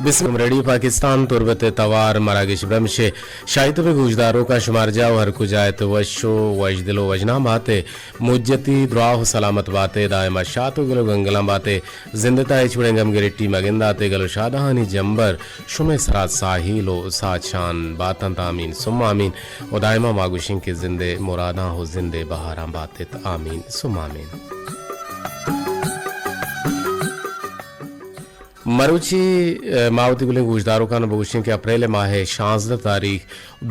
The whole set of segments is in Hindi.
बिस्म रेडियो पाकिस्तान तुरबत तवार मरागिश ब्रमशे शाहिद में गुजदारों का शुमार जाओ हर कुजायत वशो वजदिलो वजना बाते मुज्जती द्राह सलामत बाते दायमा शातो गलो गंगला बाते जिंदता चुड़ेंगम गिरिट्टी मगिंदाते गलो शादहानी जंबर शुमे सरात साहिलो साचान बातन तामीन सुम आमीन और दायमा मागुशिंग के जिंदे मुरादा हो जिंदे बहारा बाते आमीन सुम आमीन। मरुची मावती गुलिंग गुजदारों का नबूशिंग के अप्रैल माह 16 तारीख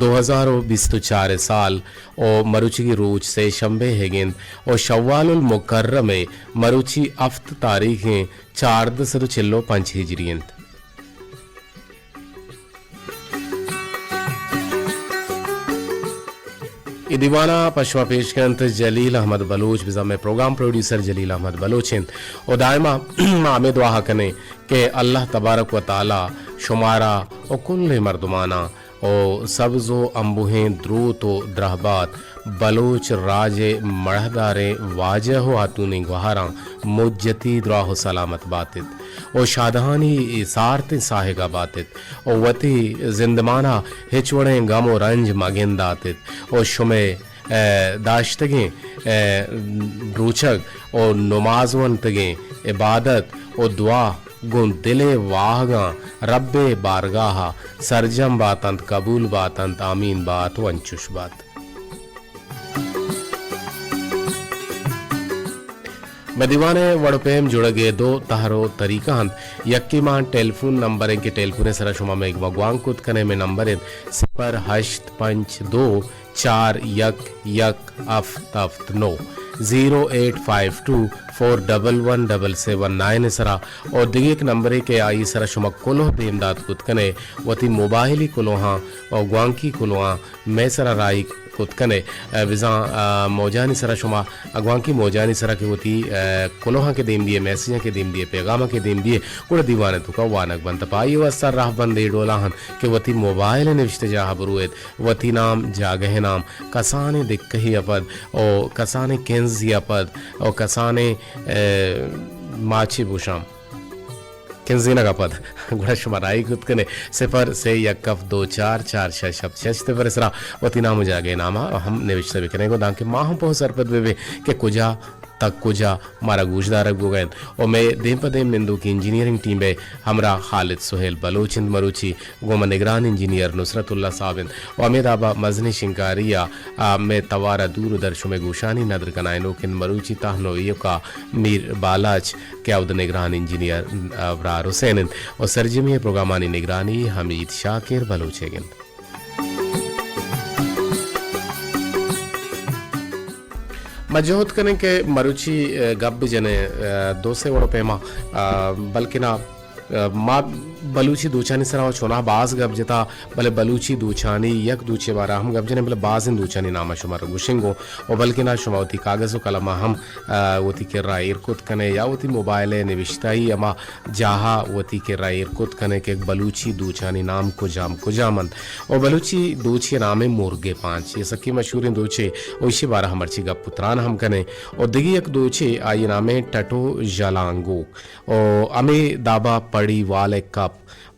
2024 साल और मरुची की रोज से शंबे हेगिन और शव्वालुल मुकर्रम में मरुची अफ्त तारीख 4 हिजरियंत। दीवाना पशवा पेशकंत जलील अहमद बलोच बिजा में प्रोग्राम प्रोड्यूसर जलील अहमद बलोच और दायमा आमे दुआ कने के अल्लाह तबारक व ताला शुमारा और कुल्ले मर्दमाना और सब्जो अम्बुहें द्रूत व द्रहबात बलोच राजे मढ़दारे वाजह हो आतूनी गहारा मुज्जती द्राह सलामत बातित और शादहानी सारत साहेगा बातित और वती जिंदमाना हिचवड़े गम और रंज मगिंदातित और शुमे दाश्तगे रूचक और नमाजवन तगे इबादत और दुआ गुन दिले वाहगा रब्बे बारगाहा सरजम बातंत कबूल बातंत आमीन बात वंचुश बात। मदीवाने वड़पेम जुड़गे दो तहरो तरीका हंत यक्की मान टेलीफोन नंबर के टेलीफोन सरा शुमा में एक वगवांग कुत कने में नंबर 08524 9 0852 4117779 सरा और दिगे एक नंबर के आई सरा शुमा कुलो बेमदाद कुत कने वती मोबाइली कुलोहा और ग्वांकी कुलोहा मैं सरा राई कुतकने विजा मौजानी सरा शुमा अगवांकी मौजानी सरा के होती कुलोहा के देम दिए मैसेज के देम दिए पैगाम के देम दिए कुड़ दीवाने तो का वानक बंत पाई वसर राह बंदे डोलाहन के वती मोबाइल निविष्ट जा बरुएत वती नाम जागह नाम कसाने दिक्कही अपद और कसाने केंजी अपद और कसाने माची बुशाम किंजीना का पद गुड़ा शुमाराई खुद कने 0 से 1 2 4 4 6 शब्द शस्ते पर इसरा वती नाम जागे नामा हम निविष्ट भी करेंगे दांके माँ हम पहुँच सरपद वे के कुजा तक कुजा मारा गुजदारक गोगैन और मैं देम पदेम निंदू की इंजीनियरिंग टीम में हमरा खालिद सुहेल बलोचिंद मरुची गोमा निगरान इंजीनियर नुसरतुल्ला साबिन और अमीद आबा मजनी शिंकारिया में तवारा दूर दर्शो में गुशानी नदर कनाइनो किन मरुची ताहनो का मीर बालाच क्याउद निगरान इंजीनियर अबरार हुसैन और सरजमी प्रोग्रामानी निगरानी हमीद शाकिर बलोचेगिन। मजहूद करें के मरुची गब जने दो से वड़ो पेमा बल्कि ना माँ बलूची दूचानी सरा छोना बाज गब जता भले बलूची दूचानी यक दूचे बारा हम गब जने भले बाजिन दूचानी नामा शुमार गुशिंगो और बल्कि ना शुमावती कागज़ कलमा हम वती के राय इरकुत कने या वती मोबाइल निविश्ताई अमा जहा वती के राय इरकुत कने के बलूची दूचानी नाम को जामन और बलूची दूचे नामे मुर्गे 5 ये सकी मशहूर दूचे ओइसे बारा हमरची गप पुत्रान हम कने और दिगी एक दूचे आई नामे टटो जलांगो और अमे दाबा पड़ी वाले कप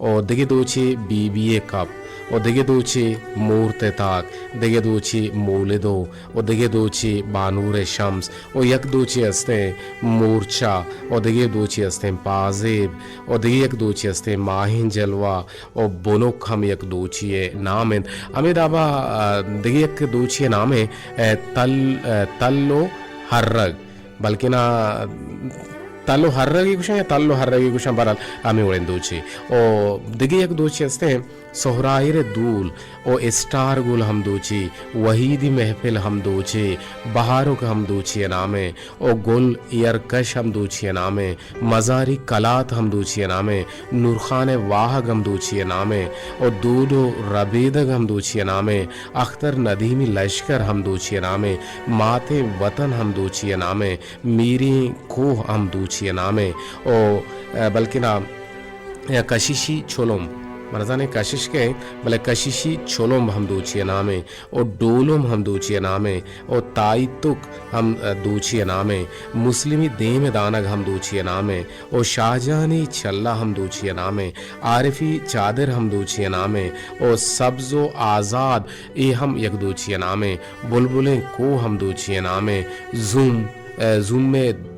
और दिगे दूचे बीबीए कप और दिगे दूचे मूर्त ताक दिगे दूचे मोलिदो और दिगे दूचे बानूर शम्स और यक दूचे हस्ते मूर्छा और दिगे दूचे हस्ते पाजेब और दिगे एक दूचे हस्ते माहिन जलवा और बोनुक हम यक दूचे नाम अमित आबा दिगे एक दूचे नाम है तल्लो हर्रग बल्कि ना तल्लो हर्रगी कुछ या तल्लो हर्रगी कुछ बरल हमें उड़ें दूची और दिगे एक दूची हस्ते सोहराइर दूल और स्टार गुल हम दूची वहीदी महफिल हम दूची बहारों का हम दूची नामे और गुल यरकश हम दूची नामे मजारी कलात हम दूची नामे नूरखान वाहग हम दूची नामे और दूदो रबीदग हम दूची नामे अख्तर नदीमी लश्कर हम दूची नामे माते वतन हम दूची नामे मीरी कोह हम दूची नामे और बल्कि ना कशिशी छोलम मरजाने कशिश के बले कशिशी छोलोम हम दूचिए नामे और डोलोम हम दूचिए नामे और ताइतुक हम दूचिए नामे मुस्लिमी देम दानग हम दूचिए नामे और शाहजहानी छल्ला हम दूचिए नामे आरिफी चादर हम दूचिए नामे और सब्जो आज़ाद ए हम यक दूचिए नामे बुलबुलें को हम दूचिए नामे जूम में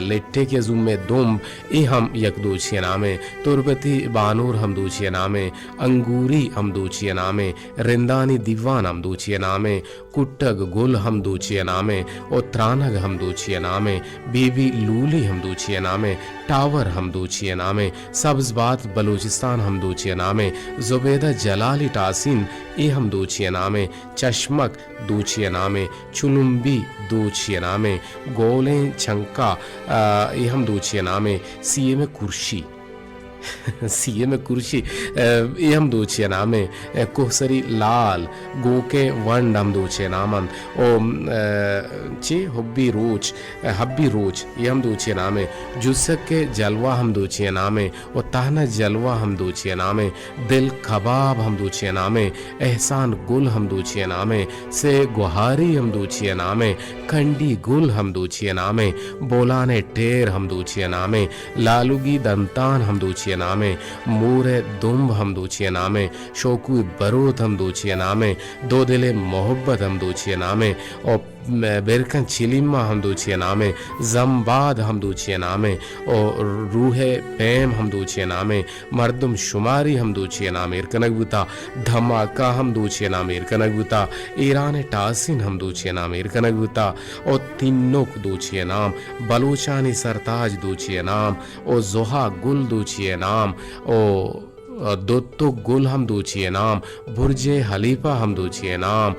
लेट्टे के जुम में दुम ए हम यक दूचिए नामे तुरबती बानूर हम दूचिए नामे अंगूरी हम दूचिए नामे रिंदानी दीवान हम दूचिए नामे कुट्टग गुल हम दूचिए नामे और त्रानग हम दूचिए नामे बीबी लूली हम दूचिए नामे टावर हम दूचिए नामे सब्ज़बात बलूचिस्तान हम दूचिए नामे जुबैदा जलाली टासिन ए हम दूचिए नामे चश्मक दूचिए नामे चुलुम्बी दूचिए नामे गोलें छंका ए हम दूचिए नामे सीए में कुर्शी सीए में कुर्सी ये हम दूचिए नामे कोहसरी लाल गोके वंड हम दूचिए नामन ओ ची हब्बी रोच ये हम दूचिए नामे जुस्सक के जलवा हम दूचिए नामे ओ ताहना जलवा हम दूचिए नामे दिल कबाब हम दूचिए नामे एहसान गुल हम दूचिए नामे से गुहारी हम दूचिए नामे कंडी गुल हम दूचिए नामे बोलाने टेर हम दूचिए नामे लालुगी दंतान हम दूचिए नामे मूरे दुम्ब हम दूचिए नामे शोकु बरूत हम दूचिए नामे दो दिले मोहब्बत हम दूचिए नामे और बेरकन चिलिमा हम दूचिए नामे जम्बाद हम दूचिए नामे और रूहे पैम हम दूचिए नामे मर्दम शुमारी हम दूचिए नामे इरकनगुता धमाका हम दूचिए नामे इरकनगुता ईरान टासिन हम दूचिए नामे इरकनगुता और तिन्नोक दूचिए नाम बलूचानी सरताज दूचिए नाम और जोहा गुल दूचिए नाम और दोत्तो गुल हम दूचिए नाम बुर्जे हलीफा हम दूचिए नाम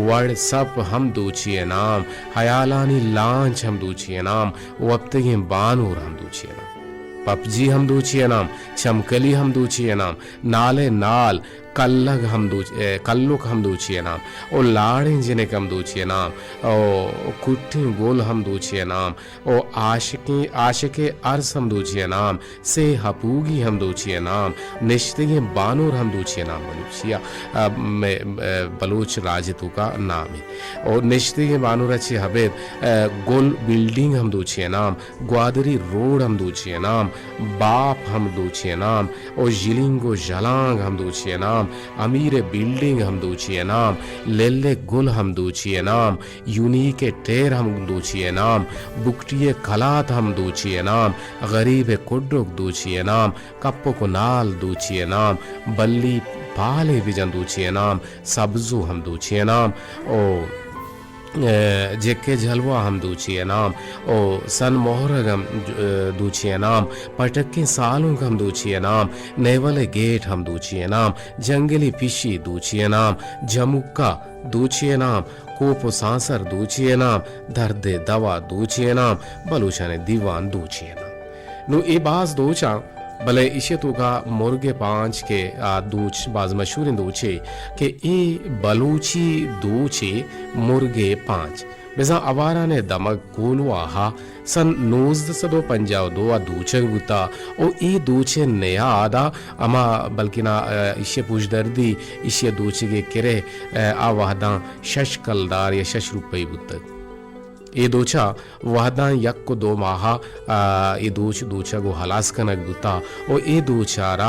वर्ड सप हम दूचिए नाम हयालानी लांच हम दूचिए नाम वक्तगी बानूर हम दूचिए नाम पपजी हम दूचिए नाम चमकली हम दूचिए नाम नाले नाल कल्लग हम दूचिए नाम और लाड़ें जिन्हें हम दूचिए नाम और कुट्टी गोल हम दूचिए नाम और आशिके अर्स हम दूचिए नाम से हपूगी हम दूचिए नाम निश्तिगे बानूर हम दूचिए नाम बलूचिया बलूच राजतू का नाम है और निश्तिगे बानूर अच्छी हबेद गोल बिल्डिंग हम दूचिए नाम ग्वादरी रोड हम दूचिए नाम बाप हम दूचिए नाम और जिलिंगो जलांग हम दूचिए नाम अमीर बिल्डिंग हम दूचिए नाम लेले गुल हम दूचिए नाम यूनिक टेर हम दूचिए नाम बुकटिए कलात हम दूचिए नाम गरीब कुड्रुक दूचिए नाम कप्पो को नाल दूचिए नाम बल्ली पाले विजन दूचिए नाम सब्जू हम दूचिए नाम ओ जेके झलवा हम दूचिए नाम ओ सन मोहरग हम दूचिए नाम पटक्के सालों हम दूचिए नाम नेवले गेट हम दूचिए नाम जंगली पिशी दूचिए नाम जमुक्का दूचिए नाम कोपो सांसर दूचिए नाम दर्द दवा दूचिए नाम बलूचने दीवान दूचिए नाम नु ए बाज दोचा भले इसे तो का मुर्गे पांच के दूच बाज मशहूर दूचे के ए बलूची दूचे मुर्गे पांच बेजा अवारा ने दमक कोलवा हा सन 1952 दूचे गुता ओ ए दूचे नया आदा अमा बल्कि ना इसे पूछ दर्दी इसे दूचे के किरे आ वाहदा शश कलदार या शश रुपये बुतक ये दोचा वाहदा यक को 2 माह ये दूचा को हलास कनक गुता और ये दूचारा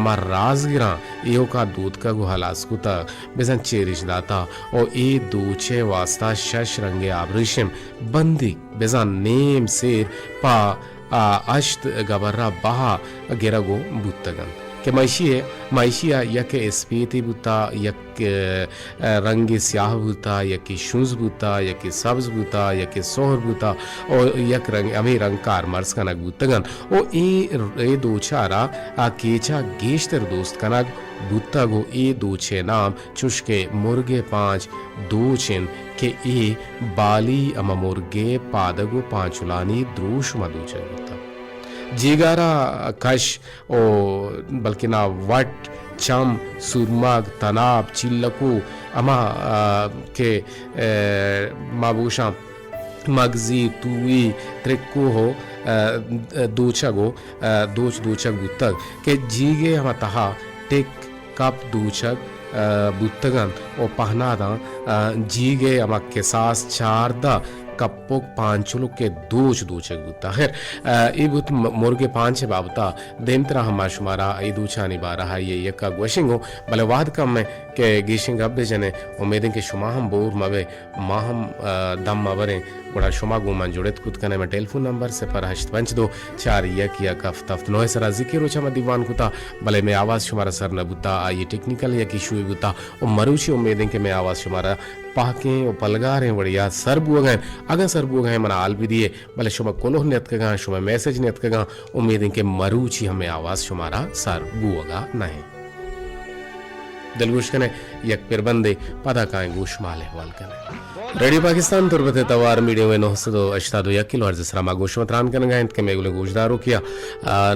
मार राजगिरा यो का दूध का गो हलास गुता बेसन चेरिश दाता और ये दूचे वास्ता शश रंगे आबरिशम बंदी बेसन नेम सेर पा अश्त गबर्रा बहा गिरगो बुत्तगन के मैशिया यक स्पीति बुता यक रंग स्याह बुता यक शूज बुता यक सब्ज बुता यक सोहर बुता और यक रंग अमी रंगकार मर्स कनक बुतगन ओ ए दोचारा केचा गेश्तर दोस्त कनक बुत्ता गो ए दोचे नाम चुशके मुर्गे 5 दोचेन के ए बाली अमा मुर्गे पादगो पांचुलानी द्रूश मदूचे बुता जीगारा कश ओ बल्कि ना वट चम सुरमग तनाब चिल्लकू अमा के माबूशा मगजी तुई त्रिक्कू हो दूचक बुतक के जीगे हम तहा टिक कप दूचक बुत्तगन ओ पहनादा जीगे अमा के सास चारदा कप्पोक पांचुलु के दूच दूचक बुत्ता खैर ई बुत मुर्गे पांच बाबता देमतरा हमा शुमारा ई दूचानी बारा है ये यक्का गोशिंगो भले वाद कम में के गिशिंग अब्बे जने उम्मीदें के शुमा हम बोर मवे माहम दम मवरे गुड़ा शुमा गुमान जुड़त कुत कने में टेलीफोन नंबर से पर 852 4 या कफ तफ्त नोए सरा जिक्र उचा में दीवान कुता भले में आवाज शुमारा सर न बुता ये टेक्निकल या की शुई बुता ओ मरुची उम्मीदें के मैं आवाज शुमारा पाके ओ पलगारे बढ़िया सर बुआ गए अगर सर बुआ गए मना आल भी दिए भले शुमा कोनो नियत कगा शुमा मैसेज नियत कगा उम्मीदें के मरुची हमें आवाज शुमारा सर बुआगा नहीं दिलगुश कने यक पिर बंदे पदा काएं गुश माले हवाल कने रेडियो पाकिस्तान तुरबते तवार मीडियो में 982 1 किलो हर्ज सरामा गोशमतरान कन गए के मेगुले गुजदारो किया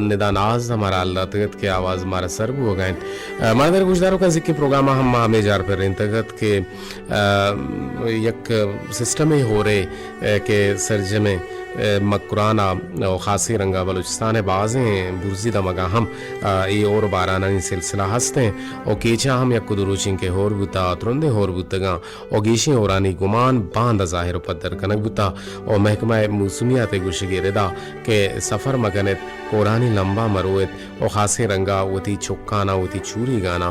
निदान आज हमारा अल्लाह तगत के आवाज हमारा सरब हो गए मादर गुजदारो का जिक्र प्रोग्राम हम हमें जार पर तगत के यक सिस्टम ही हो रहे के सरजे में मकुराना और खासी रंगा बलूचिस्तान बाज़ें बुर्जिदा मगा हम ये और बाराना सिलसिला हंसते और केचा हम या कुदरुचिंग के होर बुता तुरंदे होर बुतगा और गीशी औरानी गुमान बांध ज़ाहिर पत्थर कनक बुता और महकमा मौसमियात गुशगे रिदा के सफ़र मगनत कोरानी लंबा मरोत और खासी रंगा वती चुक्काना वती चूरी गाना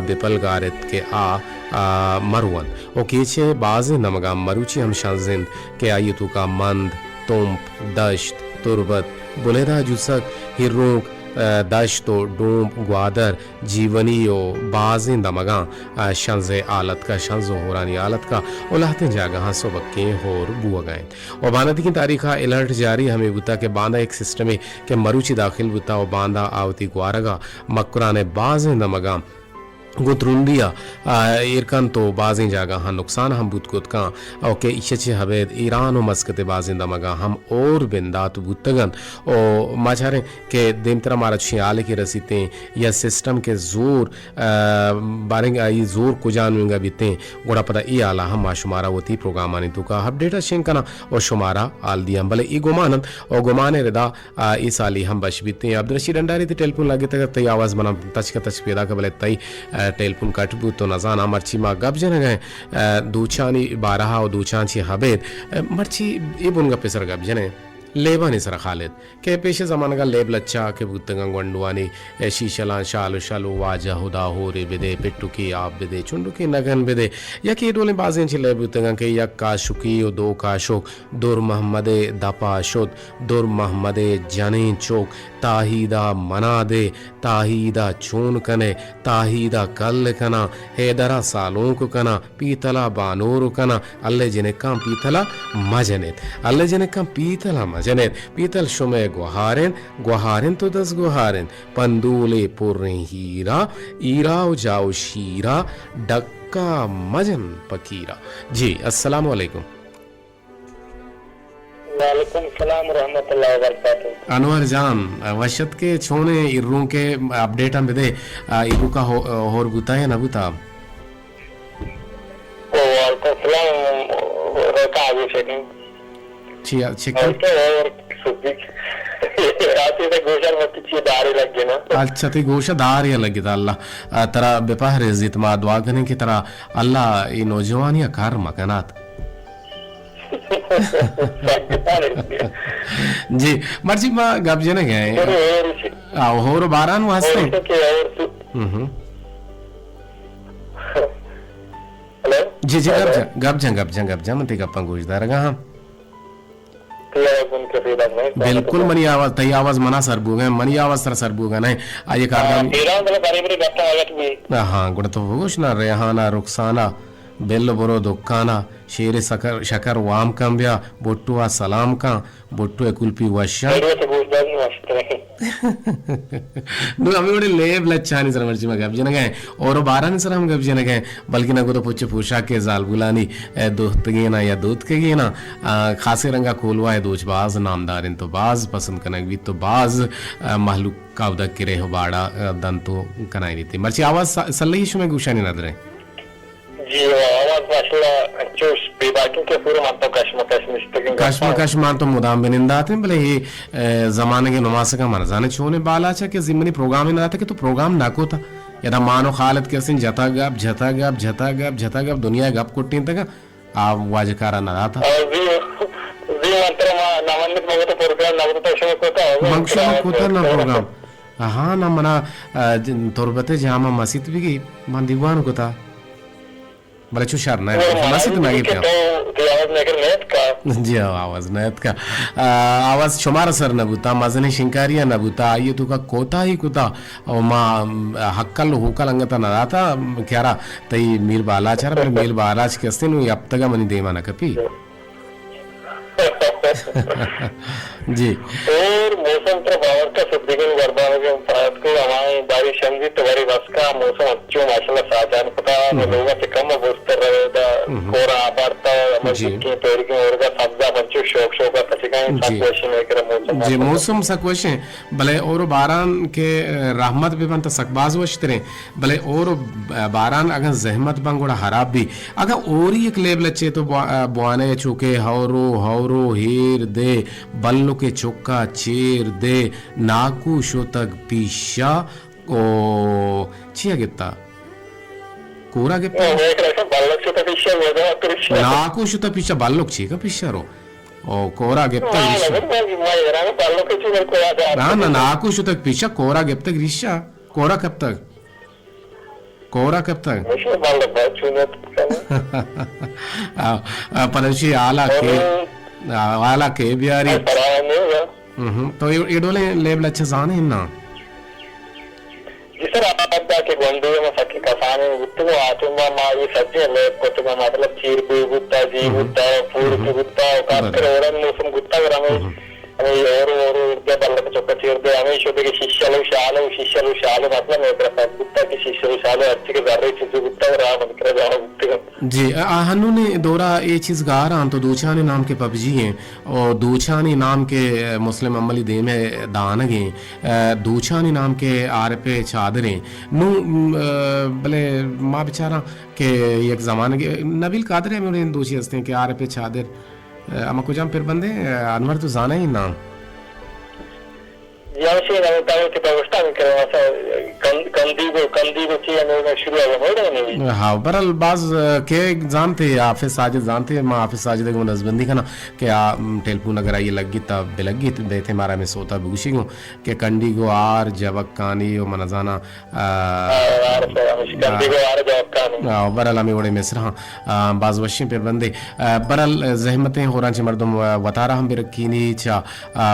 बिपल गारत के मरुवन और केचे बाज़े नमगा मरुची हम शाजिंद के आयतु का मंद तुम्प दश्त तुरबत बुलेदा जुसक हिर्रोक दश्तो डूम ग्वादर जीवनियो बाज़ें दमगा शंज़े आलत का शंज़ो होरानी आलत का उलाहते जागहाँ सोबक्के होर बुआ गए और बांदा की तारीखा अलर्ट जारी हमें बुता के बांदा एक सिस्टम है के मरुची दाखिल बुता और बांदा आवती ग्वारगा मकुराने बाज़ें दमगा गुतरुंदिया इरकन तो बाज़ें जागा हाँ नुकसान हम बुतकुत का ओके इच्छे हवेद ईरान और मस्कत बाज़ें दमगा हम और बिंदात बुतगन और माचारे के देमतरा मारा छियाले की रसीतें या सिस्टम के जोर बारेंगे आई जोर को जानूंगा बीते गोड़ा पता ई आला हम माशुमारा वती प्रोग्राम आने तो का अपडेट शेंकना और शुमारा आल दिया भले ई गुमानन और गुमाने रिदा इस आली हम बश बीते अब्दुल रशीद अंडारी टेलीफोन लगे तक तई आवाज़ बना तच का तच पैदा का भले तई टेलीफोन कटबू तो नजाना मर्ची मा गब जन गए दूचानी बारहा और दूचांची हबेद मर्ची ये बुनगा पेसर गब जने लेबा नहीं सर खालिद के पेशे ज़माना का लेब लच्चा के बुतंगा गंडवानी शीशला शालू शालू वाजा हुदा हो रे बेदे पिट्टू की आप बेदे चुंडू की नगन बेदे या कि डोले बाजें चिले बुतंगा के यक का शुकी और दो का शोक दुर मोहम्मदे दपा शुद दुर मोहम्मदे जाने चौक ताहीदा मना दे ताहीदा चून कने ताहीदा कल कना हैदरा सालों को कना पीतला बानूर कना अल्ले जिने काम पीतला मजनेत अल्ले जिने काम पीतला जनेत पीतल शुमे गुहारेन गुहारेन तो 10 गुहारेन पंदूले पुर्रे हीरा ईराव जाओ शीरा डक्का मजन पकीरा। जी अस्सलाम वालेकुम। वालेकुम सलाम रहमतुल्लाहि व बरकातहू। अनवर जान वशत के छोने इर्रू के अपडेट हम दे इरु का होर गुता है ना गुता वालेकुम सलाम रका आगे से छिया चिकन और सुबह राती से गोशर मत छी दारे लग गए ना अच्छा ते गोशा दार या लगी था अल्लाह तरा बेपहर इज्जत मा दुआ करने की तरह अल्लाह ये नौजवान या कार मकानात जी मर्जी मा गप जने गए आओ होर बारान वास्ते हेलो जी जी गप जा मते गप्पा गोशदार गा हां बिल्कुल मनी आवाज तई आवाज मना सरबू गए मनी आवाज सर सरबू गए नहीं आये कारदाम हाँ गुड़ तो होश ना रेहाना रुखसाना बेल बोरो दुकाना शेर शकर वाम कंबिया बोट्टुआ सलाम का बोट्टुए कुल्पी वशा नो हमें बड़े लेब लच्छानी सर मर्जी में गप जन गए और 12 ने सर हम गप जन गए बल्कि ना को तो पुच्चे पूछा के जाल बुलानी दोस्त गे ना या दूध के गे ना खासे रंगा खोलवा है दोच बाज नामदार इन तो बाज पसंद कनक भी तो बाज महलूक का उदक के रहे हो बाड़ा दन तो कनाई रहती मर्ची आवाज सल्लही शुमे गुशानी नदरे जी आवाज माशाल्लाह चोश बेबाकी के पूरे मातो कश्मकश मिस्टेकिंग कश्मकश मान तो मुदाम बिनिंदा आते भले ये जमाने के नुमास का मरजाने छोने बाला अच्छा के जिम्मनी प्रोग्राम ना था कि तो प्रोग्राम ना को था यदा मानो खालत के सिन जता गप दुनिया गप कुट्टी तक आ वाजकारा न था मंगशो कोता ना प्रोग्राम हाँ ना मना तोरबते जामा मस्जिद भी की मन दीवान कोता बड़ा चुशार ना मस्जिद ना गया जी आवाज नयत का आवाज शुमार सर नबूता मजने शिंकारिया नबूता ये तो का कोता ही कोता और माँ हक्कल हुकल अंगता न राता क्यारा तई मीर बालाचार पर मीर बालाच के अस्ते नु अब तक मनी देमा ना कपी जी और मौसम प्रभाव का सुदिगन गरबा हो गया भारत को हमारे बारिश समझी तो बड़ी बस का मौसम अच्छो माशाल्लाह साजान पता लोगों से कम बोलते रहे था कोरा बढ़ता मस्जिद के पेड़ के और का सब्जा बच्चों शौक का तसिकाएं सब क्वेश्चन लेकर मौसम जी मौसम सा क्वेश्चन भले और बारान के रहमत भी बनता सकबाज वशतरे भले और बारान अगर जहमत बंगोड़ा हराब भी अगर और एक लेबल अच्छे तो बुआने चुके हौरो हीर दे बल्लो के चौका चेर दे नाकू शोतक पीशा ओ चिया गित्ता कोरा गित्ता नाकू शोतक पीशा बल्लोक चीका पीशा रो ओ कोरा गित्ता ना ना नाकू शोतक पीशा कोरा गित्ता ग्रीशा कोरा कब तक पलशी आला के बियारी तो ये डोले लेबल अच्छे जाने ना जी सर आप के गोंडे में सकी कसाने गुत्तु आतुमा मा ये सज्जे लेब को तो मतलब चीर भी गुत्ता जी गुत्ता फूल की गुत्ता काकर औरन मौसम गुत्ता ग्रामे और उर्दे बल्ले चौका चीर दे हमें शोधे के शिष्यलो शालो मतलब मैं तरफ गुत्ता की शिष्यलो शालो अच्छे के ज़र्रे चीज़ गुत्ता और आप अंतर जाओ गुत्ते जी हनु ने दौरा ये चीज़ गा रहा तो दूचानी नाम के पबजी हैं और दूचानी नाम के मुस्लिम अमली दे में दानगे दूचानी नाम के आर पे चादरें नू भले माँ बेचारा के एक ज़माने के नबील कादरे में उन्हें दूची हंसते हैं कि आर पे चादर अमा कुछ हम फिर बंदे अनवर तो जाना ही ना यावशे ना ताऊ के व्यवस्था में करवा सा कंदी को चाहिए शुरू हो नहीं हाँ बरल बाज के जानते हाफिज साजिद जानते माँ हाफिज साजिद को नजबंदी खाना कि टेलीफोन अगर ये लगी तब बेलगी बेथे मारा में सोता बुगुशी को कि कंडी को आर जवक कानी ओ मनजाना बरल हमें ओडे मिस्र हाँ बाज वशी पर बंदे बरल जहमतें हो रहा मर्दम वतारा हम बिरकीनी चा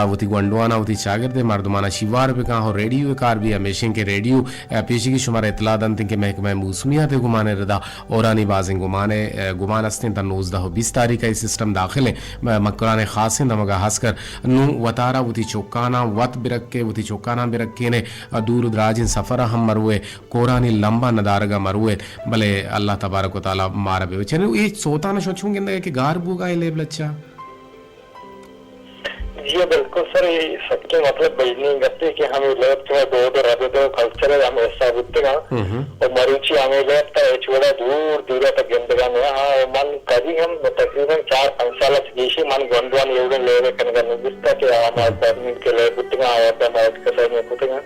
वती गुंडवाना वती चागिरदे मर्दमाना शिवार पे कहाँ हो रेडियो कार भी हमेशा के रेडियो पेशी की शुमार इतला दंत के महकमा मौसमियात गुमाने रदा औरानी बाजें गुमान अस्तें तन 19-20 तारीख का ये सिस्टम दाखिल है मकरान खास नमगा हंसकर नू वतारा वती चौकाना वत बिरक के वती चौकाना बिरक के ने दूर दराजिन सफ़र हम मरुए कोरानी लंबा नदारगा मरुए भले अल्लाह तबारक व तआला मारा बे चने ये सोता न सोचूंगे कि गार बुगा लेबल अच्छा जी बिल्कुल सर ये सबके मतलब बजनी गत्ते कि हम लेब थोड़ा दो रबे कल्चर हम ऐसा बुद्धगा और मरीची हमें लेब तो छोड़ा दूर तक गंदगा में हाँ मन कभी हम तकरीबन 4-5 साल से मन गंदवान एवढे लेवे कनगा निस्ता के हमारे बर्निंग के लेब बुद्धगा आवता माइट का सही में बुद्धगा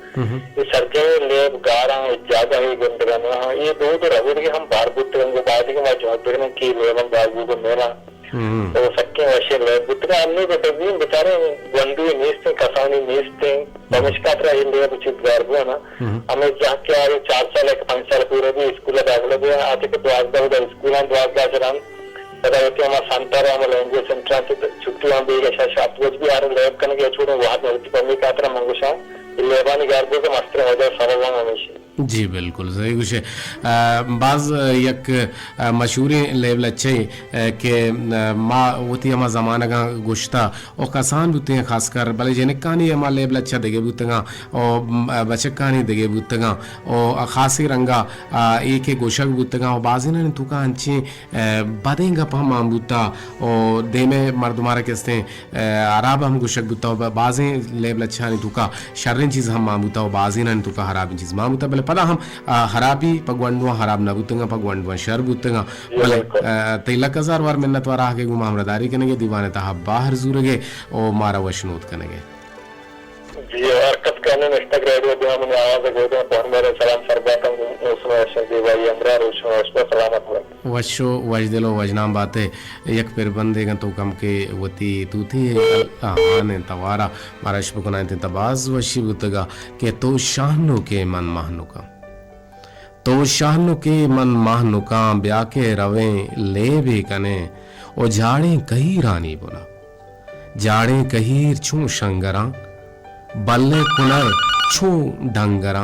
ये सरके लेब गारा ज्यादा ही गंदगा में हाँ ये दो रबे के हम बाहर बुद्धगा को बाद के मैं जो देखने की लेब बाबू को मेरा तो सबके वैसे लेब बुद्धगा हमने को तकरीबन बेचारे गंदू नीस्ते कसानी नीस्ते नमस्कार रही लेब उचित गर्व है ना हमें जहाँ के आ 4 साल 5 साल पूरे भी स्कूल दाखिला दिया आते के द्वार स्कूल द्वार जरान पता होती है हमारा संतर हमारा लैंग्वेज सेंटर छुट्टी हम भी ऐसा शास्त्र भी आ रहे लेब करने के छोड़े वहाँ होती पम्मी का तरह मंगुशा लेबानी गर्व के मस्त्र हो जाए सरल हमेशा जी बिल्कुल सही कुछ बाज यक मशहूरी लेवल अच्छे के माँ होती हमारा ज़माना का गुश्ता और कसान बुते हैं खासकर भले जनिक कहानी हमारा लेवल अच्छा देगे बुतगा और बचक कहानी देगे बुतगा और खासी रंगा एक एक गोशक बुतगा और बाजी ने तुका अंचे बदेंगा पा माम बुता और दे में मर्दुमारा किस्ते आराब हम गोशक बुता और बाजी लेवल अच्छा नहीं तुका शर्रिन चीज़ हम माम बुता और बाजी ने तुका हराबी चीज़ माम बुता पता हम हराबी पगवंडवा हराब न बुतंगा पगवंडवा शर बुतंगा भले तेला कजार वार मिन्नत वार आगे गुमा हमरदारी कनेगे दीवाने ता बाहर जुरगे ओ मारा वशनूत कनेगे जी और कब कहने में इंस्टाग्राम में आवाज गो दो बहुत मेरे सलाम सरबातम वशो वजदिलो वजनाम बातें यक फिर बंदेगा तो कम के वती तू थी आने तवारा माराश बुकना थे तबाज वशी बुतगा के तो शाहनो के मन महनुका तो शाहनो के मन महनुका ब्या के रवे ले भी कने ओ जाड़े कही रानी बोला जाड़े कहीर छू शंगरा बल्ले कुनर छू डंगरा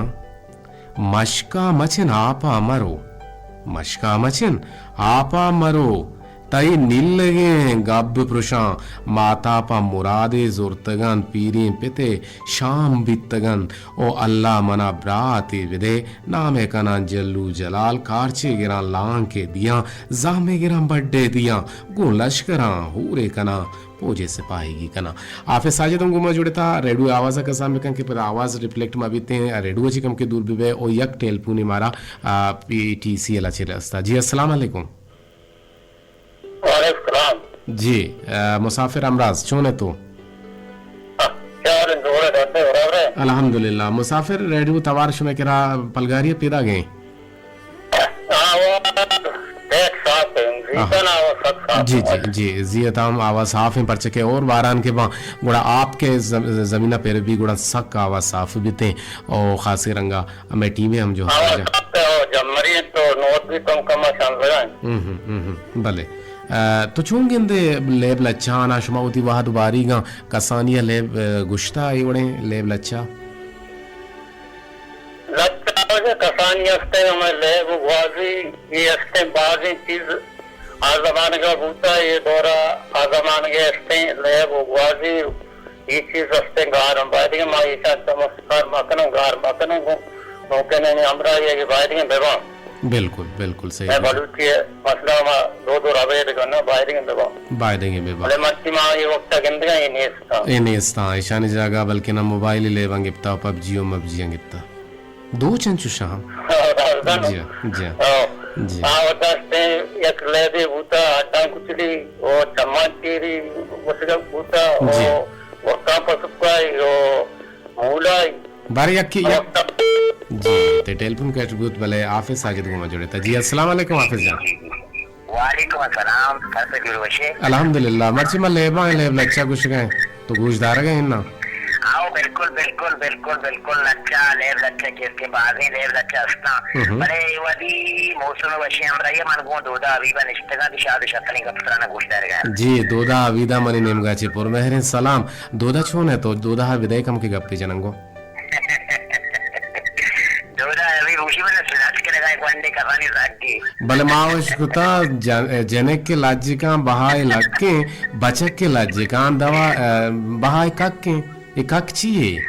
मशका मचिन आपा मरो मशका मचिन आपा मरो तई निल्लगे गब्ब पुरुषा मातापा मुरादे जोरतगन पीरी पिते शाम बितगन ओ अल्लाह मना ब्राती विदे नामे कना जल्लू जलाल कारचे गिरा लांग के दिया जामे गिरा बड्डे दिया गु लश्करा हूरे कना पोजे सिपाही की कना आफे साजिद गुमा जुड़ता रेडियो आवाज का सामने कन के पर आवाज रिफ्लेक्ट में बीते रेडियो जी कम के दूर बिबे ओ यक टेलपुनी मारा पीटीसी अला चिरस्ता जी अस्सलाम वालेकुम वालेकुम जी मुसाफिर अमराज चोने तो अल्हम्दुलिल्लाह मुसाफिर रेडियो तवार शुमे किरा पलगारी पैदा गए जी जी जी जी तमाम आवाज साफ है परचे के और वारान के वहाँ गुड़ा आपके जमीना पर भी गुड़ा सक आवाज साफ भी थे और खासी रंगा मैं टीवी हम जो भले तो चूंगिंदे लेब लच्छा ना शुमावती वाह दुबारी गा कसानिया लेब गुश्ता आई उड़े लेब लच्छा कसानिया हमें लेब वाजी ये बाजी चीज आजमान का बूता ये दौरा आजमान के अस्ते लेब वाजी ये चीज अस्ते गार बायदिगे मा ईशा नमस्कार मकनो गार मकनो मौके ने हमरा ये कि बायदिगे बेवा बिल्कुल बिल्कुल सही मैं बलूची मसला मा दो रवे de करना बायदिगे बेवा बायदिगे बेवा ले मत्ती मा ये वक्त गंदगा ये नेस्ता ईशानी जगह बल्कि ना मोबाइल ले वंगिप्ता पबजी और मबजी अंगिप्ता दो चंचु शाम जी जी जी आवतास्ते एक लेदे बूता आटा कुचली और टमाटेरी उसका बूता और कापसुका यो मूलाई बारी अक्की जी ते टेलीफोन का एट्रीब्यूट भले हाफिज साजिद गुमा जुड़े था जी अस्सलाम वालेकुम हाफिज जान वालेकुम अस्सलाम कैसे जुड़े अल्हम्दुलिल्लाह मर्ची में लेबा लेब लच्छा कुछ गए तो गोश्तदार गए ना आओ बिल्कुल बिल्कुल बिल्कुल बिल्कुल लच्छा लेब लच्छा किसके बाजी लेब लच्छा अस्ता बड़े वदी मौसम वशी हमरा ये मनगो दोदा अवीबा निष्ठगा दिशाद शतनी का पुत्राना गोश्तदार गए जी दोदा अवीदा मनी नेमगाची पुर मेहरिन सलाम दोदा छोने तो दोदा विदाई कम के गप्पी जनंगो दोदा अभी उसी में सुलात के लगाए वनडे कहानी जागी बले मावश कुता जने के लाजी का बहाए लक्के बचक के लाजी का दवा बहाए कक्के एक चाहिए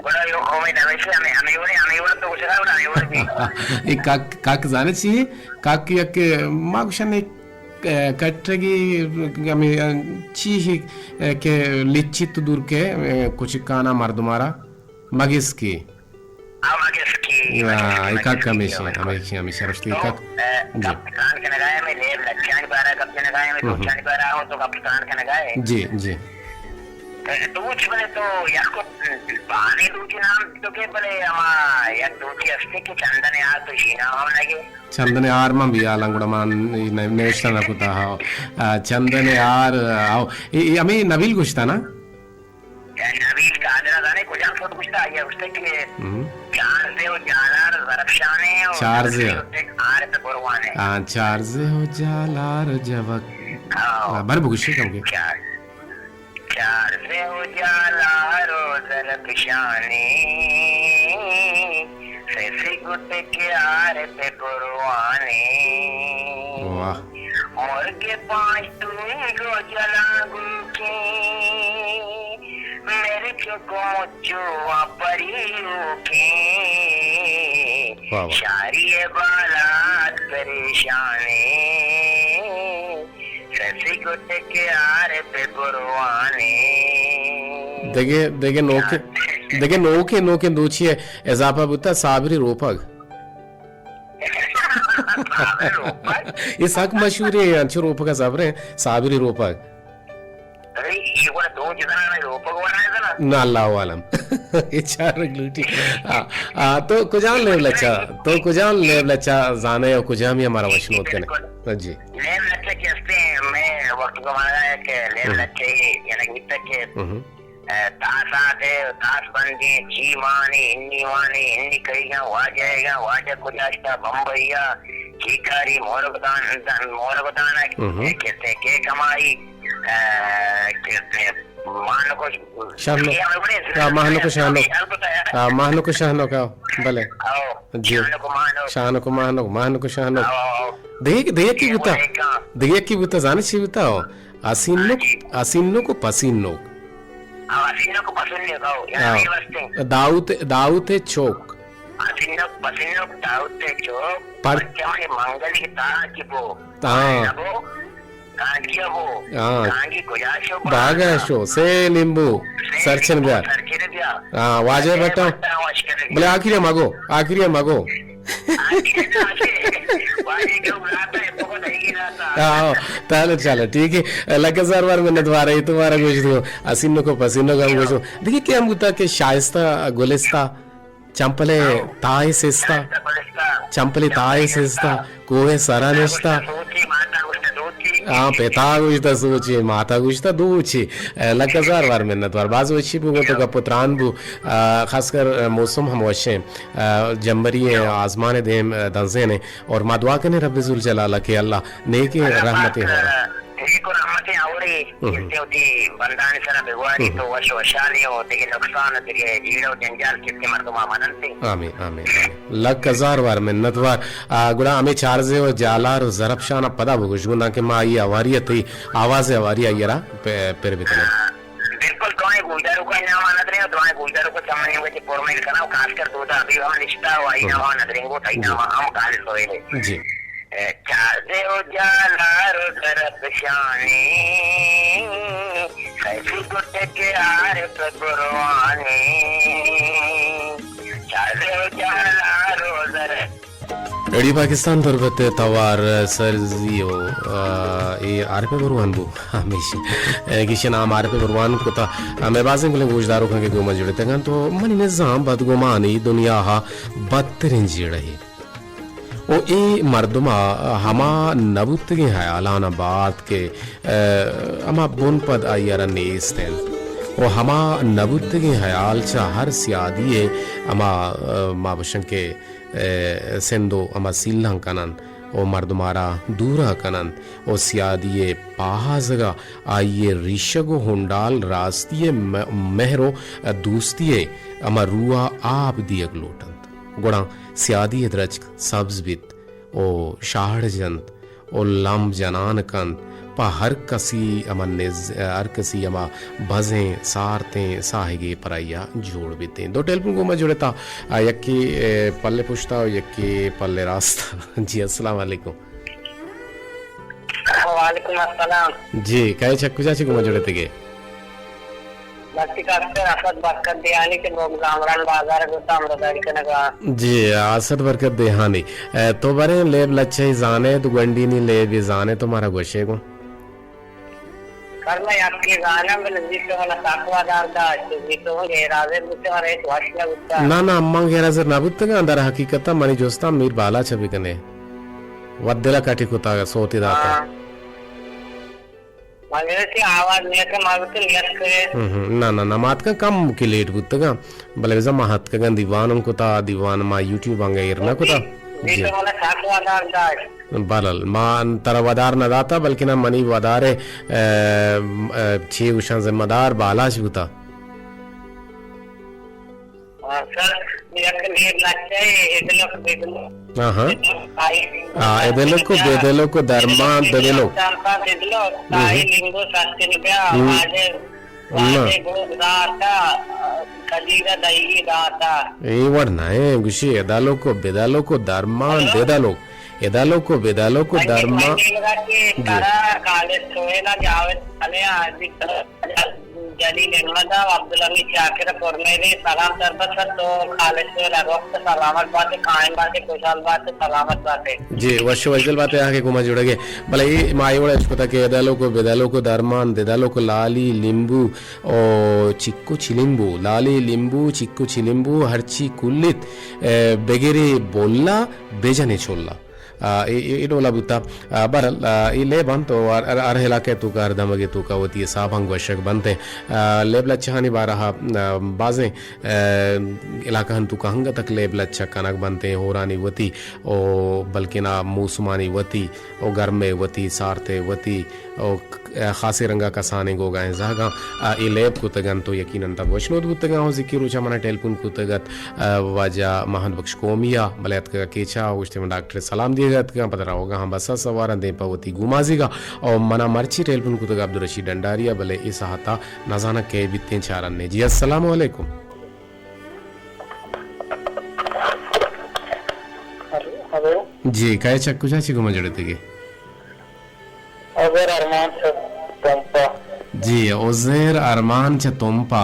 बड़ा यो होमे नवेशे हमें वो तो कुछ रहा नहीं वो भी एक काक जाने चाहिए काक यक मागुशन एक कटगी हमें चीही के लिचित दूर के कुछ काना मार तुम्हारा मगिस की एक हमेशा रश्ती एक कप्तान के नगाए में लेब लच्छान बारा कप्तान नगाए में दूचान बारा हो तो कप्तान के नगाए जी जी दूच बले तो याको पानी दूची नाम तो के बले अमा याक दूची अस्ते के चंदन यार तो शीना हम लगे चंदन यार में भी आलंगुड़ा मान नेश्ता ना कुता हाओ चंदन यार आओ ये हमें नबील गुश्ता ना नबील का आदरा जाने कुछ हम सब गुश्ता ये उससे के चार से हो जालार जरफशाने चार से आर पे बुरवाने चार से हो जालार जवक बर बुगुशी कम के चार से हो जालारो जरफशाने से गुट के आर पे बुरवाने वाह और के पांच तुम्हें को जलागू के मेरे चुको मुच्चो परियों के शारिये बालात परेशाने ससी गुट के आरे पे बुरवाने देखे नोके दोचिए इजाफा बुता साबरी रोपग ये सक मशहूर है अच्छे रोपग का साबरे साबरी रोपग अरे ये वाला दो जितना रोपग वाला है ना ना अल्लाह वालम चार ग्लूटी तो कुजान लेव लच्छा तो कुजान लेव लच्छा जाने और कुजाम ही हमारा वशनोत कने जी लेव लच्छा के मैं वक्त को माना है कि लेव लच्छे यानी कि के तासाते तास बंदी जी मानी इन्नी कईगा वाजा कुजाश्ता बम्बईया चीकारी मोरबदान कहते के कमाई कहते माहनो को शाहनो का भले जी माहनो को शाहनो देख की बुता जाने ची बताओ असीनो को पसीनो दाऊते चौक पर बागाशो से नींबू सरचन ब्यार वाजे बटो बोले आखिरी मागो ताले चलो ठीक है लगे सर बार मैंने तुम्हारा कुछ दो असीनो को पसीनो का कुछ देखिए क्या मुद्दा के शाइस्ता गुलिस्ता चंपले ताई सेस्ता कोहे सरा नेस्ता पेता गुजता सूची माता गुजता दूची लकजार वार मिन्नत वार बाज वची बुगो तो पुत्रान बु खासकर मौसम हम वशे जंबरी आजमाने देम दंसे ने और मादवा के ने रब्बे जुल जलाला के अल्लाह नेकी रहमतें हो को रहमतें आवरी इससे होती बंदाने सरा बेवारी तो वशाली हो ते नुकसान तेरे जीड़ो जंजाल कितने मर्दमा मननते आमीन लकजार वार मिन्नत वार गुड़ा हमें चार्जे और जालार जरबशाना पदा बुगुशगुना के मां ये आवारियत ही आवाज आवारिया येरा पेर बितने बिल्कुल कोई गुजदारों को ना मानत रहे और दोने गुजदारों को समझने में जे पोर में लिखना खासकर तो अभी हम निष्ठा वाई ना मानत रहे वो ताई ना हम काल सोएले जी चाहे ओ जाला रो दरबशानी कैसी गुट के आरे प्रगुरवानी चाहे ओ जाला रो दर रेडी पाकिस्तान तरबते तवार सरजियो ये आरपे बरवान बु हमेशा किशन नाम आरपे बरवान को ता मैं बाज़ में गुजदारों के गोमा जुड़े तंगन तो मन निजाम बदगुमानी दुनिया हा बदतरीन जीड़े ओ ए मर्दमा हमा नबुत के हयालाना बात के अमा बुन पद आयरा नेस्तेन ओ हमा नबुत के हयाल चा हर सियादिये अमा माबशं के सेंदो अमा सिल्लां कनन ओ मर्दमारा दूरा कनन ओ सियादिये पाहाजगा आइये रिशगो हुंडाल रास्तिये महरो दूस्तिये अमा रुआ आप दियग लोटंत गुणा सियादी द्रजक सब्जबित ओ शाहजंत ओ लम जनान कंत पा हर कसी अमा भजें सारते साहिगे पराइया जोड़ बिते दो टेलीफोन को मैं जुड़ता यक्की पल्ले पुछता यक्की पल्ले रास्ता जी अस्सलाम वालेकुम वालेकुम अस्सलाम जी कहे चक्कू चाची को मैं जुड़ते के जी असद बरकत देहानी तो बरे लेब लच्छे जाने तो गंडी नहीं ले भी जाने तुम्हारा गोशे को करना आपके गाना में जीतो वाला साकवादार का जीतो हो गेराजे बुते और एक वाशिया बुता ना अम्मा गेराजे ना बुते का अंदर हकीकत मनी जोस्ता मीर बाला छवि कने वद्दला काटी कुता सोती दाता मगर से आवाज नहीं के मारते लियत के ना मात का कम की लेट बुत का भले जमा महत का दीवान को ता दीवान मा यूट्यूब आंगे इरना को ता जी तो वाला साकवादार का बालल मान तरवादार न दाता बल्कि ना मनी वदारे छे उषा जिम्मेदार बाला जुता सर ये लेब लच्छे एदलोक बेदलो बेदलो को दरमा देदलो ताई लिंगो सत्य वाजे गुड दाता कदीरा दही दाता ए वरना है गुशी एदालो को बेदालो को दरमा देदालो एदालो को बेदालो को दरमा काले सोएला जावे अने आज जलील अहमद अब्दुल हमीद शाकिर फरमेरी सलाम तरबत सर तो खालिद से वक्त सलामत बात कायम बात खुशहाल बात सलामत बात जी वश वजल बात आके गुमा जुड़गे भले ये मायोड़ा इसको के बेदालो को दरमान देदालो को लाली लिंबू ओ चिक्कू चिलिंबू लाली लिंबू चिक्कू चिलिंबू हरची कुल्लित बेगेरे बोलला बेजने छोला इडोला बुता बरल इले बंतो अरहला के तू का अर्धमगे तू का होती है साभंग वशक बनते लेबल चहानी बारहा बाजें इलाका हन तू का हंग तक लेबल अच्छा कनक बनते होरानी वती ओ बल्कि ना मूसमानी वती ओ गर्मे वती सारते वती ओ खासे रंगा का साने गो गाएं जागा ई लेब को तगन तो यकीनन तब वशनोद गुतगा हो जिकिर उचा मना टेलीफोन को तगत वाजा महन बख्श कोमिया बलयत का केचा उस्ते में डॉक्टर सलाम दिए गत का पता होगा हम बस सवार दे पवती गुमाजीगा और मना मर्ची टेलीफोन को तगा अब्दुल रशीद डंडारिया भले इस हाता नजाना के बितने चारन ने जी अस्सलाम वालेकुम हेलो जी काय चक्कू चाची को मजड़े थे अगर अरमान से तंपा जी ओजेर अरमान च तोम्पा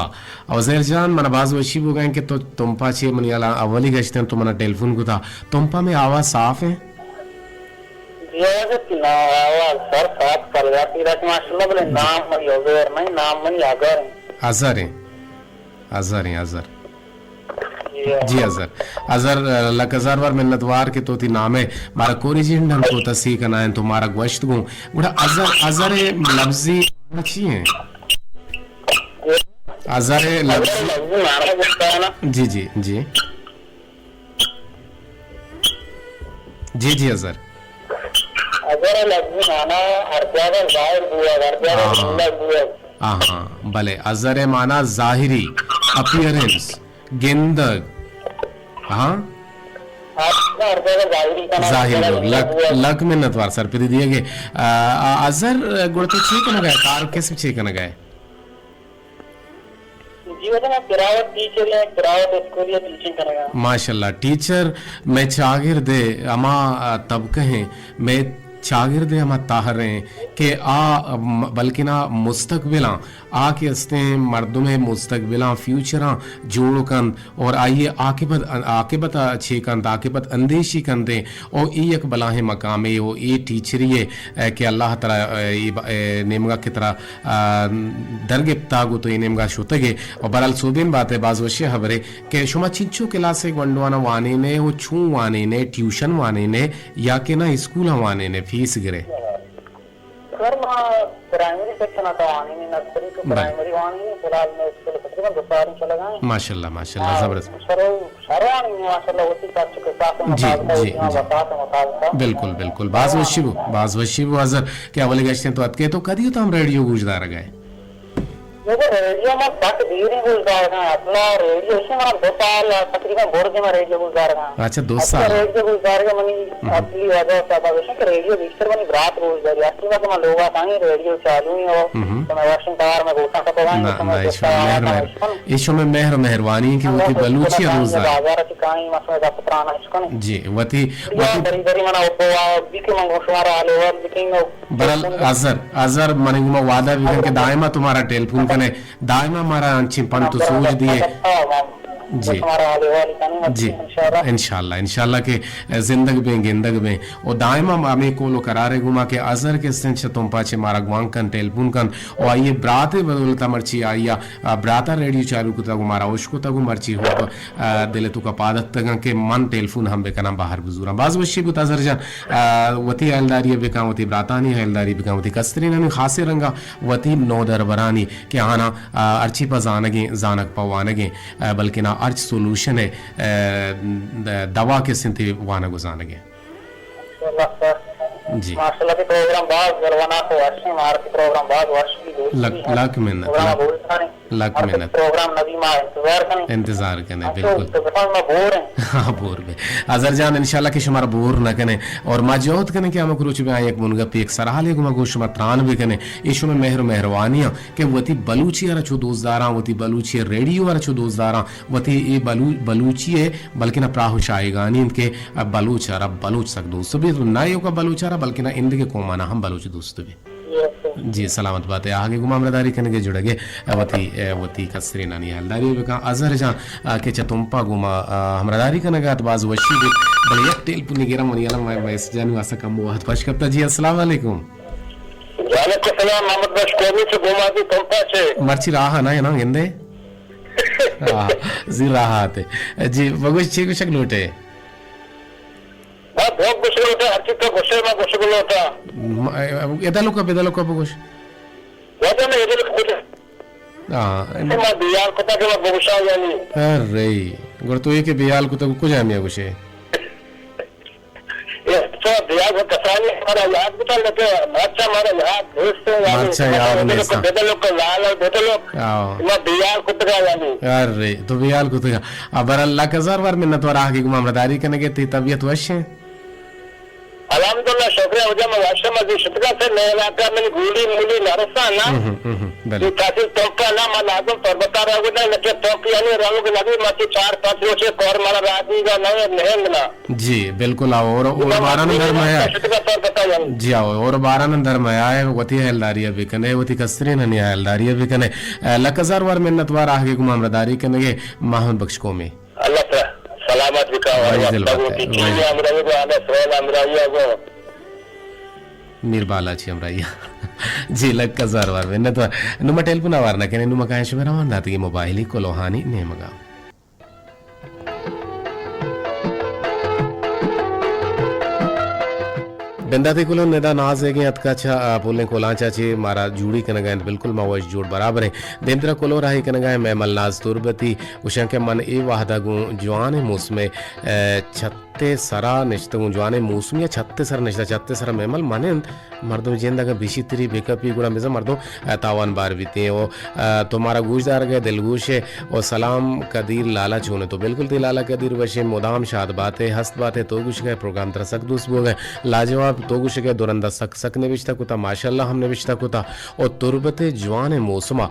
ओजेर जान मन बाज वशी हो गए कि तो तोम्पा छे मन याला अवली गश्ते तो मना टेलीफोन को था तोम्पा में आवाज साफ है जी ना आवाज सर साफ कर जाती रख माशाल्लाह बोले नाम मनी ओजेर नहीं नाम मनी अजर है अजर जी अजर अजर लकजार वार मिन्नतवार के तो थी नाम है मारा कोरिजिन ढंग को तसी करना है तो मारा ग्वश्त गो गुड़ा अजर लफ्जी अच्छी है अजर लफ्जी जी जी जी जी जी अजर लफ्जी माना अर्जादा जाहिर हुआ हाँ भले अजर माना जाहिरी अपीयरेंस गेंदग हाँ जाहिर लक में नतवार सर पे दिए गए अजर गुड़ तो ठीक न गए कार कैसे ठीक न गए माशाल्लाह टीचर मैं शागिर्द अमा तब कहें मैं शागिर्द अमा ताहर के आ बल्कि ना मुस्तकबिला आ के हस्ते मर्दों में मुस्तकबिला फ्यूचरा जोड़ कन और आइए आकिबत अच्छे कंद आकिबत अंदेशी कंदे और एक बलाहे मकामे हो ये टीचरी है कि अल्लाह तला नेमगा की तरह दरगिप्तागु तो ये नेमगा शुतगे और बरल सुबिन बात है बाज वशे खबरे के शुमा चिंचो क्लास एक वंडवाना वाने ने वो छू वाने ने ट्यूशन वाने ने या के ना स्कूल वाने ने फीस गिरे प्राइमरी सेक्शन आता है नहीं नर्सरी तो प्राइमरी वानी है फिलहाल मैं स्कूल तकरीबन 2 साल चला गए माशाल्लाह जबरदस्त शरवानी माशाल्लाह होती का के साथ बिल्कुल बाज वशिबु अजर के अवले गश्ते तो अतके तो कदी तो हम रेडियो गुजदार गए रेडियो में बात धीरे गुजदार गए अपना रेडियो से हमारा 2 साल तकरीबन बोर्ड में रेडियो गुजदार गए अच्छा 2 साल रेडियो गुजदार के मनी असली वजह से बाबा के रेडियो विस्तर मनी रात गुजदार असली में तो लोग आए रेडियो चालू ही हो तो मैं वाशिंगटन में घोषणा करवाएं इस में मेहरबानी की होती बलूची रोजगार बाजार की कहानी मसला का पुराना इसको जी वती बड़ी मना बिके मंगो शुमारा आले और बिकिंग बरल अजर मने गुमा वादा भी के दायमा तुम्हारा टेलीफोन कने दायमा हमारा अंची पन तो सूझ दिए जी जी इंशाल्लाह के जिंदगी में और दायमा हमें कोलो करारे घुमा के अजर के सेंच तुम पाचे मारा ग्वांकन टेलीफोन कन और आइए ब्राते बदलता मर्ची आइया ब्राता रेडियो चालू को तगु मारा उशको तगु मर्ची हो दिले तु का पादत तग के मन टेलीफोन हम बेकना बाहर बुजुरा बाज वशी बुता जरजा वती हलदारी बेकावती ब्रातानी हलदारी बेकावती कस्तरीन खासे रंगा वती नो दरबरानी के आना अर्ची पजानगे जानक पवानगे बल्कि ना अर्च सोल्यूशन है दवा के सिंथे वाना गुजानगे जी माशाल्लाह के प्रोग्राम बाज गलवाना को अच्छे मार के प्रोग्राम बाज वर्ष की लाख मेहनत प्रोग्राम नबी मा इंतजार कने बिल्कुल तो मैं बोर है हां बोर में अजर जान इंशाल्लाह के शुमार बोर न कने और माजोत कने के हम कुछ में एक मुनगा पे एक सराहले गुमा गोश मतरान भी कने इशु में मेहरबानियां के वती बलूची रा छो दोस्तदारा वती बलूची रेडियो रा छो दोस्तदारा वती ए बलूची है बल्कि ना प्राहु शायगानी इनके बलूच रा बलूच सक दोस्त भी ना यो का बलूच रा बल्कि ना इंद के कोमाना हम बलूच दोस्त भी जी सलामत बात है आगे गुमाम रदारी कने के जुड़गे वती कसरे नानी हलदारी बेका अजहर जा के चतुम्पा गुमा हमरदारी कने गात बाज वशी दे बड़े टेल पुनी गेरा मनियाला मैं जानू आसा कम बहुत फश करता जी अस्सलाम वालेकुम वालेकुम सलाम मोहम्मद बश कोमी से गुमा की तुम्पा से मर्ची राह ना ना गेंदे जी राह आते जी बगुश छी कुछ लोटे बहुत गुस्से होता हर चीज का गुस्से में गुस्से होता एदालो का बगुश वजह में इधर कुछ मैं बियाल को तक मैं गुस्सा यानी अरे गुर तो ये के बियाल को तो कुछ आमिया गुस्से ये तो बियाल को कसानी हमारा याद बता लेते अच्छा हमारा याद दोस्त अच्छा यार बेटे लोग को लाल और बेटे लोग मैं बियाल को तक यानी अरे तो बियाल को तो अब अल्लाह का जार बार मिन्नत वर आगे गुमाम रदारी करने के थी तबीयत वश है अल्हम्दुलिल्लाह शुक्रिया वजह में वाशा मजी शुक्रिया से नए इलाका में गुली मुली नरसा ना बले काफी टोका ना मैं लागू पर बता रहा हूँ ना लगे टोक यानी रंग लगी माची 4-5 रोजे कोर मारा राजी का नए नहेंग ना जी बिल्कुल आओ और बारह नंबर में है शुक्रिया पर बता जी आओ और 12 नंबर में आए वती हलदारिया भी कने वती कसरे ननी हलदारिया भी कने लकजार वार मिन्नत वार आगे गुमाम रदारी करने के मोहम्मद बख्श को में अल्लाह सलामत बिका मीर बाला छी हमराइया जी लग कजार वार में तो नुमा टेलपुना वार ना कने नुमा काहे शुमेरा वांदा ती मोबाइल ही को लोहानी ने मगा बेंदाते कुलो नेदा नाज है कि अतका अच्छा बोलने को लांचा चे मारा जूड़ी कन गए बिल्कुल मावश जोड़ बराबर है देंद्रा कोलो राही कन गए मैं मलनाज तुरबती उशा के मन ए वाहदा गु जवान मौसम छत्ते सरा निश्तगु जवान मौसम या छत्ते सर निश्ता छत्ते सर मेमल माने मर्दों जेंदा का बिशितरी बेकअप गुड़ा मिजा मर्दों तावान बार बीते हैं वो तुम्हारा गूशदार गए दिलगूश है और सलाम कदीर लाला चूने तो बिल्कुल ती लाला कदीर वशे मुदाम शाद बातें हस्त बातें तो कुछ गए प्रोग्राम तरह सक दूस बो गए लाजवाब तो कुछ गए दुरंदा सक ने बिश्ता कुता माशाल्लाह हमने बिश्ता कुता और तुरबते जवान मौसमा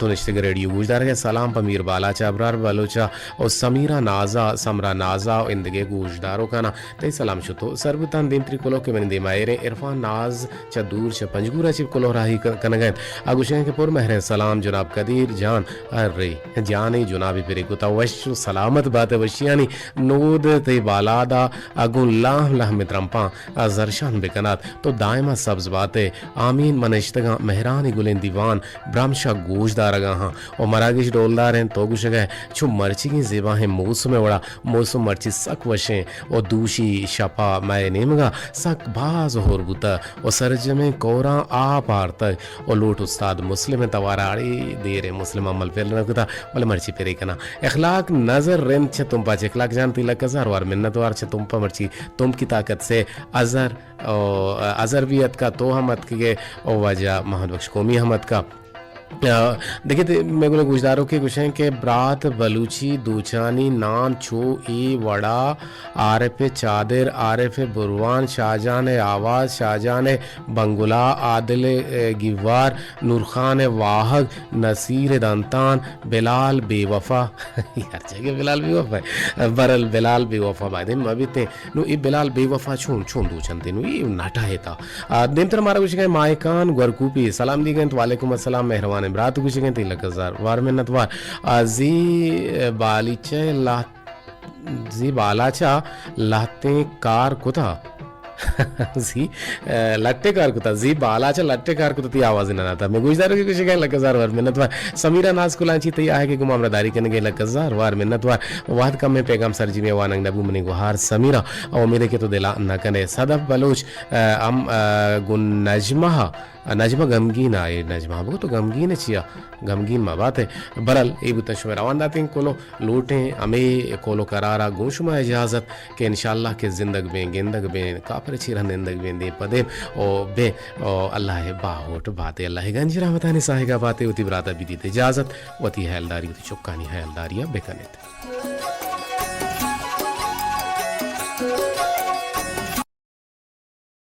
तो निश्ते के रेडियो गूशदार गए सलाम पमीर बाला चा अबरार बलोचा और समीरा नाजा समरा नाजा इंदगे गूशदारों का ना तई सलाम शुतो सरबतान देमत्री कोलो के मैंने दे मायरे इरफान नाज चा दूर चा पंजगूरा चिप कोलो राही कनगैन आगुशें के पुर महरे सलाम जनाब कदीर जान अरे जाने जुनाबी फिरे कुता वश सलामत बात वशियानी नूद ते बालादा अगुल्लाह लह मित्रंपा जरशान बेकनात तो दायमा सब्ज बातें आमीन मनश्तगा मेहरानी गुलें दीवान ब्राह्मशा गोशदार अगा हाँ और मरागिश डोलदार हैं तो गुश गए छु मर्ची की जेबा है मौसम उड़ा मौसम मर्ची सक वशें और दूशी शपा मैं नेमगा सक बाज होर बुता और सरज में कोरा आ पार तक और लोट उस्ताद मुस्लिम तवाराड़ी देरे मुस्लिम अमल फिर नकुता बोले मर्ची फिरे कना इखलाक नजर रेन छ तुम पाचे इखलाक जानती लकजार वार मिन्नत वार छ तुम पा मर्ची तुम की ताकत से अजरवियत का तो हमत के और वजह मोहम्मद बख्श कौमी हमत का देखिए मेरे गुजदारों के कुछ हैं कि ब्रात बलूची दूचानी नान छो ई वड़ा आरफ चादर आरफ बुरवान शाहजहान आवाज़ शाहजहान बंगुला आदिल गिवार नूर खान वाहग नसीर दंतान बिलाल बेवफा यार जगह बिलाल बेवफा है बरल बिलाल बेवफा बादे मबिते नु ई बिलाल बेवफा छून दूचनते नु ई नाटा है था दिन तर हमारा कुछ है मायकान गुरकूपी सलाम दी गए तो वालेकुम अस्सलाम मेहरबान ब्रात कुछ गए ती लकजार वार में नतवार जी बालीचे ला जी बालाचा लाते कार कुता जी लट्टे कार कुता जी बालाचा लट्टे कार कुता ती आवाज ना था मैं गुजदार की कुछ गए लकजार वार में नतवार समीरा नाज कुलांची तई आहे के गुमाम रदारी करने के लकजार वार में नतवार वाद कम में पैगाम सरजी में वानंग नबू मनी गुहार समीरा और मेरे के तो दिला न कने सदफ बलोच अम गुन नजमा गमगीन आए नजमा वो तो गमगीन चिया गमगीन मा बात है बरल ए बुत शुमे रवान दाते कोलो लूटें हमें कोलो करारा गोशुमा इजाजत के इंशाल्लाह के जिंदग में गेंदग में कापर छिरन जिंदग में दे पदे ओ बे ओ अल्लाह बाहोट बातें अल्लाह गंज रहमतानी साहिगा बातें उती बराता भी दी इजाजत वती हैलदारी उती चुक्कानी हैलदारिया बेकनेत